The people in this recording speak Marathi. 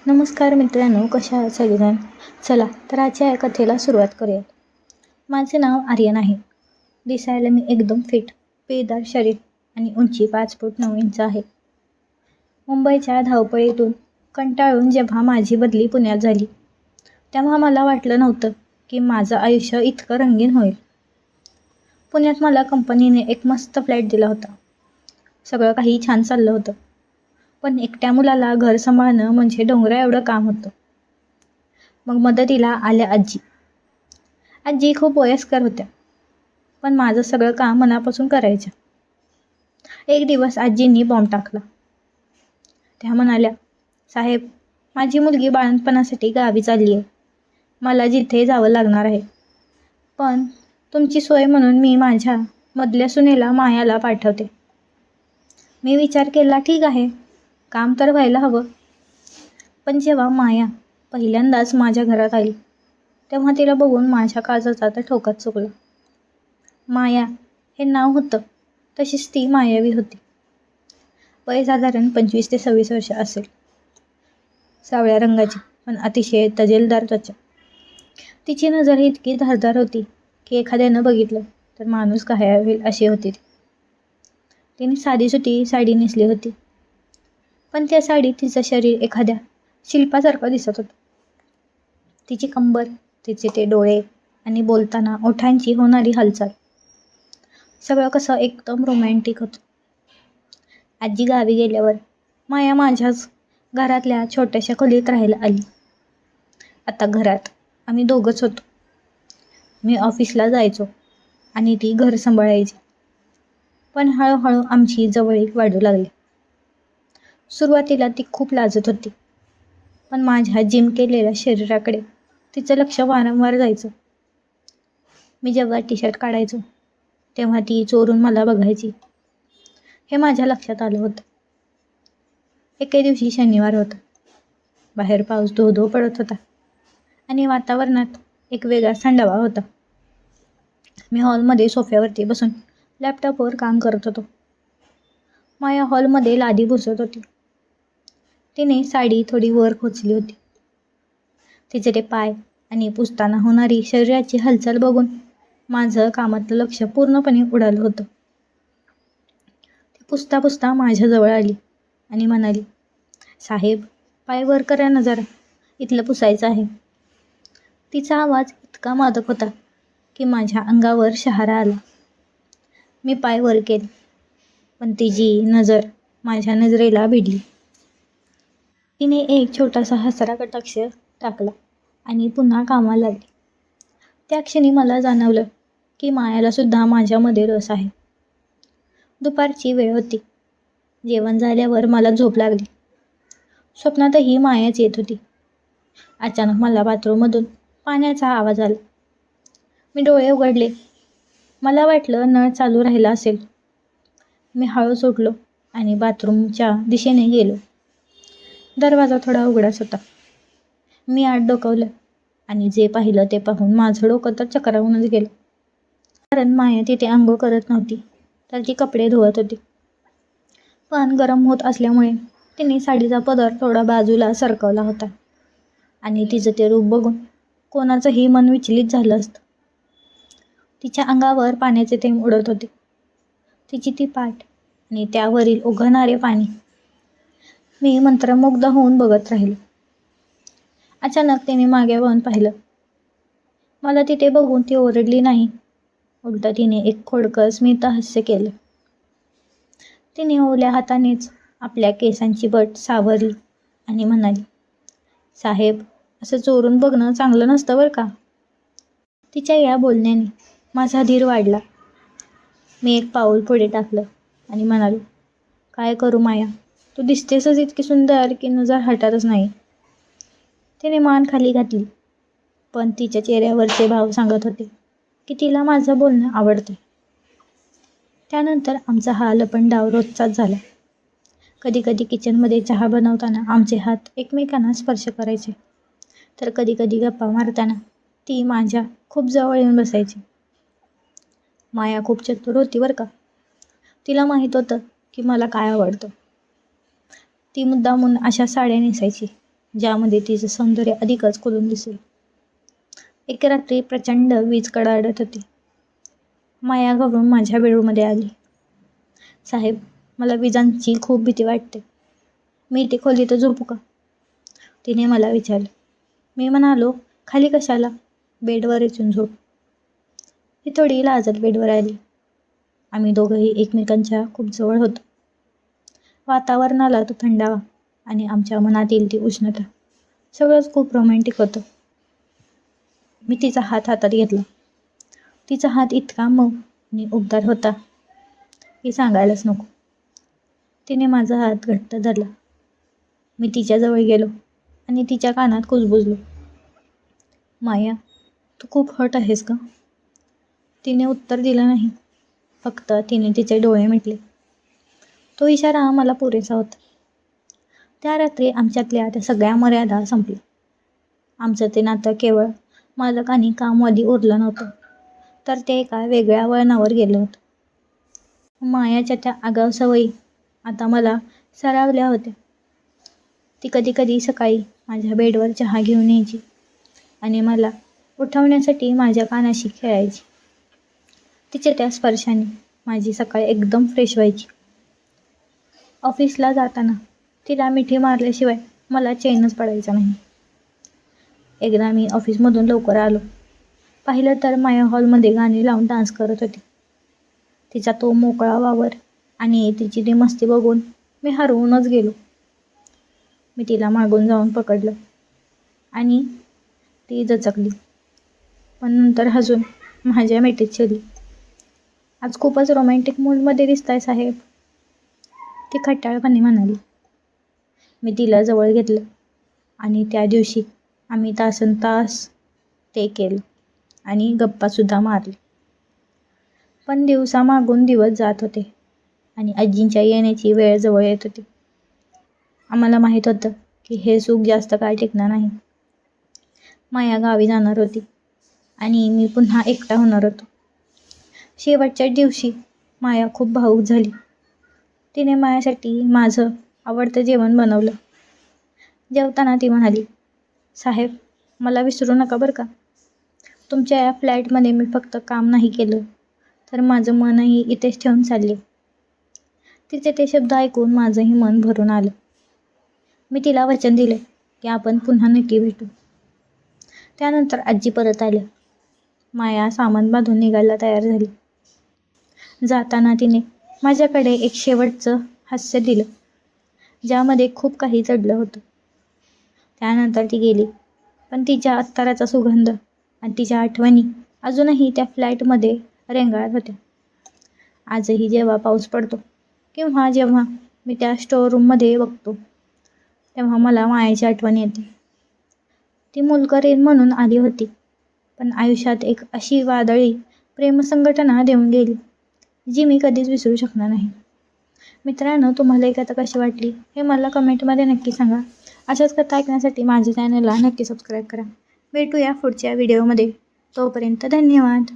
नमस्कार मित्रांनो, कशा आहात सगळेजण? चला तर आजच्या या कथेला सुरुवात करूयात. माझे नाव आर्यन आहे. दिसायला मी एकदम फिट, पेदार शरीर आणि उंची 5 फूट 9 इंच आहे. मुंबईच्या धावपळीतून कंटाळून जेव्हा माझी बदली पुण्यात झाली, तेव्हा मला वाटलं नव्हतं की माझं आयुष्य इतकं रंगीन होईल. पुण्यात मला कंपनीने एक मस्त फ्लॅट दिला होता. सगळं काही छान चाललं होतं. पण एकट्या मुलाला घर सांभाळणं म्हणजे डोंगरा एवढं काम होतं. मग मदतीला आल्या आजी. आजी खूप वयस्कर होत्या, पण माझं सगळं काम मनापासून करायच्या. एक दिवस आजींनी बॉम्ब टाकला. त्या म्हणाल्या, "साहेब, माझी मुलगी बाळंतपणासाठी गावी चालली आहे. मला जिथे जावं लागणार आहे. पण तुमची सोय म्हणून मी माझ्या मधल्या सुनेला मायाला पाठवते." मी विचार केला, ठीक आहे, काम तर व्हायला हवं. पण जेव्हा माया पहिल्यांदाच माझ्या घरात आली, तेव्हा तिला बघून माझ्या काळजाचा तर ठोकाच चुकला. माया हे नाव होतं, तशीच ती मायावी होती. वय साधारण 25 ते 26 वर्ष असेल. सावळ्या रंगाची पण अतिशय तजेलदार त्वचा. तिची नजर इतकी धारदार होती की एखाद्यानं बघितलं तर माणूस घायाळ होईल अशी होती ती. तिने साधीसुधी साडी नेसली होती, पण त्या साडीत तिचं शरीर एखाद्या शिल्पासारखं दिसत होतं. तिची कंबर, तिचे ते डोळे आणि बोलताना ओठांची होणारी हालचाल, सगळं कसं एकदम रोमॅन्टिक होतं. आजी गावी गेल्यावर माया माझ्याच घरातल्या छोट्याशा खोलीत राहायला आली. आता घरात आम्ही दोघंच होतो. मी ऑफिसला जायचो आणि ती घर सांभाळायची. पण हळूहळू आमची जवळीक वाढू लागली. सुरुवातीला ती खूप लाजत होती, पण माझ्या जिम केलेल्या शरीराकडे तिचं लक्ष वारंवार जायचं. मी जेव्हा टी-शर्ट काढायचो, तेव्हा ती चोरून मला बघायची. हे माझ्या लक्षात आलं होतं. एके दिवशी शनिवार होता. बाहेर पाऊस धो धो पडत होता आणि वातावरणात एक वेगळाच थंडावा होता. मी हॉलमध्ये सोफ्यावरती बसून लॅपटॉपवर काम करत होतो. माया हॉलमध्ये लादी पुसत होती. तिने साडी थोडी वर खोचली होती. तिचे ते पाय आणि पुसताना होणारी शरीराची हालचाल बघून माझं कामातलं लक्ष पूर्णपणे उडालं होतं. ती पुसता पुसता माझ्याजवळ आली आणि म्हणाली, "साहेब, पाय वर करा ना जरा, इथलं पुसायचं आहे." तिचा आवाज इतका मादक होता की माझ्या अंगावर शहारा आला. मी पाय वर केले, पण तिची नजर माझ्या नजरेला भिडली. तिने एक छोटासा हसरा कटाक्ष टाकला आणि पुन्हा कामाला लागली. त्या क्षणी मला जाणवलं की मायाला सुद्धा माझ्यामध्ये रस आहे. दुपारची वेळ होती. जेवण झाल्यावर मला झोप लागली. स्वप्नातही मायाच येत होती. अचानक मला बाथरूममधून पाण्याचा आवाज आला. मी डोळे उघडले. मला वाटलं नळ चालू राहिला असेल. मी हळूच उठलो आणि बाथरूमच्या दिशेने गेलो. दरवाजा थोडा उघडाच होता. मी आत डोकावलं आणि जे पाहिलं ते पाहून माझं डोकं तर चक्रावूनच गेलं. कारण माया तिथे अंघोळ करत नव्हती, तर ती कपडे धुवत होती. पण गरम होत असल्यामुळे तिने साडीचा पदर थोडा बाजूला सरकवला होता आणि तिचं ते रूप बघून कोणाचंही मन विचलित झालं असतं. तिच्या अंगावर पाण्याचे थेंब उडत होते. तिची ती पाठ आणि त्यावरील ओघळणारे पाणी. मी मंत्रमुग्ध होऊन बघत राहिलो. अचानक तिने मागे वळून पाहिलं. मला तिथे बघून ती ओरडली नाही, उलट तिने एक खोडकर स्मितहास्य केलं. तिने ओल्या हातानेच आपल्या केसांची बट सावरली आणि म्हणाली, "साहेब, असं चोरून बघणं चांगलं नसतं बरं का." तिच्या या बोलण्याने माझा धीर वाढला. मी एक पाऊल पुढे टाकलं आणि म्हणालो, "काय करू माया, तू दिसतेसच इतकी सुंदर की नजर हटतच नाही." तिने मान खाली घातली, पण तिच्या चेहऱ्यावरचे भाव सांगत होते की तिला माझं बोलणं आवडतं. त्यानंतर आमचा हा लपंडाव डाव रोजचाच झाला. कधी कधी किचनमध्ये चहा बनवताना आमचे हात एकमेकांना स्पर्श करायचे, तर कधी कधी गप्पा मारताना ती माझ्या खूप जवळ येऊन बसायची. माया खूप चतुर होती बरं का. तिला माहीत होतं की मला काय आवडतं. ती मुद्दामून अशा साड्या नेसायची ज्यामध्ये तिचं सौंदर्य अधिकच खुलून दिसेल. एक रात्री प्रचंड वीज कडाडत होती. माया घाबरून माझ्या बेडरूममध्ये आली. साहेब, मला विजांची खूप भीती वाटते. मी इथे खोलीत झोपू का? तिने मला विचारलं. मी म्हणालो, खाली कशाला? बेडवर येऊन झोप. ती थोडी लाजत बेडवर आली. आम्ही दोघंही एकमेकांच्या खूप जवळ होतो. वातावरणाला तो थंडावा आणि आमच्या मनातील ती उष्णता, सगळंच खूप रोमॅन्टिक होतं. मी तिचा हात हातात घेतला. तिचा हात इतका मऊ आणि उबदार होता की सांगायलाच नको. तिने माझा हात घट्ट धरला. मी तिच्याजवळ गेलो आणि तिच्या कानात कुजबुजलो. माया, तू खूप हट आहेस का? तिने उत्तर दिलं नाही. फक्त तिने तिचे डोळे मिटले. तो इशारा मला पुरेसा होता. त्या रात्री आमच्यातल्या त्या सगळ्या मर्यादा संपल्या. आमचं ते नातं केवळ मालक आणि कामवाली उरलं नव्हतं, तर ते एका वेगळ्या वळणावर गेलं होतं. मायाच्या त्या आगाऊ सवयी आता मला सरावल्या होत्या. ती कधी कधी सकाळी माझ्या बेडवर चहा घेऊन यायची आणि मला उठवण्यासाठी माझ्या कानाशी खेळायची. तिच्या त्या स्पर्शाने माझी सकाळ एकदम फ्रेश व्हायची. ऑफिसला जाताना तिला मिठी मारल्याशिवाय मला चैनच पडायचा नाही. एकदा मी ऑफिसमधून लवकर आलो. पाहिलं तर माया हॉलमध्ये गाणी लावून डान्स करत होती. तिचा तो मोकळा वावर आणि तिची ती मस्ती बघून मी हरवूनच गेलो. मी तिला मागून जाऊन पकडलं आणि ती दचकली, पण नंतर हसून माझ्या मिठीत शिरली. आज खूपच रोमॅन्टिक मूडमध्ये दिसताय साहेब, ती खट्याळपणे म्हणाली. मी तिला जवळ घेतलं आणि त्या दिवशी आम्ही तासनतास ते केलं आणि गप्पासुद्धा मारली. पण दिवसामागून दिवस जात होते आणि आजींच्या येण्याची वेळ जवळ येत होती. आम्हाला माहीत होतं की हे सुख जास्त काळ टिकणार नाही. माया गावी जाणार होती आणि मी पुन्हा एकटा होणार होतो. शेवटच्या दिवशी माया खूप भावूक झाली. तिने माझ्यासाठी माझं आवडतं जेवण बनवलं. जेवताना ती म्हणाली, साहेब, मला विसरू नका बरं का. तुमच्या या फ्लॅटमध्ये मी फक्त काम नाही केलं, तर माझं मनही इथेच ठेवून चालले. तिचे ते शब्द ऐकून माझंही मन भरून आलं. मी तिला वचन दिले की आपण पुन्हा नक्की भेटू. त्यानंतर आजी परत आल्या. माया सामान बांधून निघायला तयार झाली. जाताना तिने माझ्याकडे एक शेवटचं हास्य दिलं, ज्यामध्ये खूप काही चढलं होतं. त्यानंतर ती गेली, पण तिच्या अत्तराचा सुगंध आणि तिच्या आठवणी अजूनही त्या फ्लॅटमध्ये रेंगाळत होत्या. आजही जेव्हा पाऊस पडतो किंवा जेव्हा मी त्या स्टोअररूममध्ये बघतो, तेव्हा मला मायाची आठवण येते. ती मोलकरीण म्हणून आली होती, पण आयुष्यात एक अशी वादळी प्रेमसंघटना देऊन गेली, जी मी कधीच विसरू शकणार नाही. मित्रांनो, तुम्हाला ही कथा कशी वाटली हे मला कमेंटमध्ये नक्की सांगा. अशाच कथा ऐकण्यासाठी माझ्या चॅनलला नक्की सबस्क्राईब करा. भेटूया पुढच्या व्हिडिओमध्ये. तोपर्यंत धन्यवाद.